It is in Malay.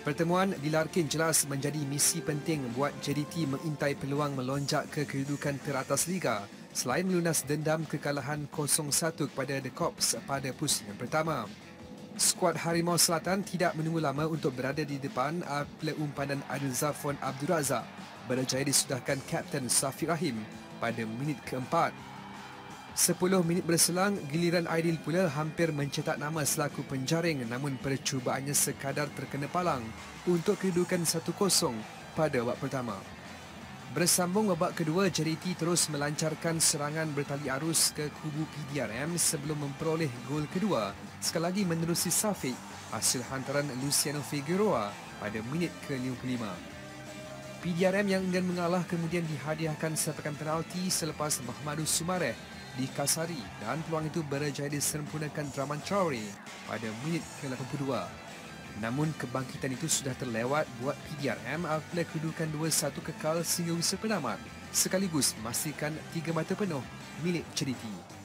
Pertemuan dilarkin jelas menjadi misi penting buat JDT mengintai peluang melonjak ke kedudukan teratas Liga selain melunas dendam kekalahan 0-1 kepada The Corps pada pusingan pertama. Skuad Harimau Selatan tidak menunggu lama untuk berada di depan apabila umpanan Adil Zafwan Abdul Razak berjaya disudahkan Kapten Safiq Rahim pada minit keempat. 10 minit berselang, giliran Aidil pula hampir mencetak nama selaku penjaring namun percubaannya sekadar terkena palang untuk kedudukan 1-0 pada babak pertama. Bersambung babak kedua, JDT terus melancarkan serangan bertali arus ke kubu PDRM sebelum memperoleh gol kedua sekali lagi menerusi Safiq hasil hantaran Luciano Figueroa pada minit ke-55. PDRM yang enggan mengalah kemudian dihadiahkan sepakan penalti selepas Mahmadus Sumareh dikasari dan peluang itu berjaya disempurnakan Draman Traore pada minit ke-82. Namun kebangkitan itu sudah terlewat buat PDRM apabila kedudukan 2-1 kekal sehingga usaha penamat sekaligus memastikan 3 mata penuh milik JDT.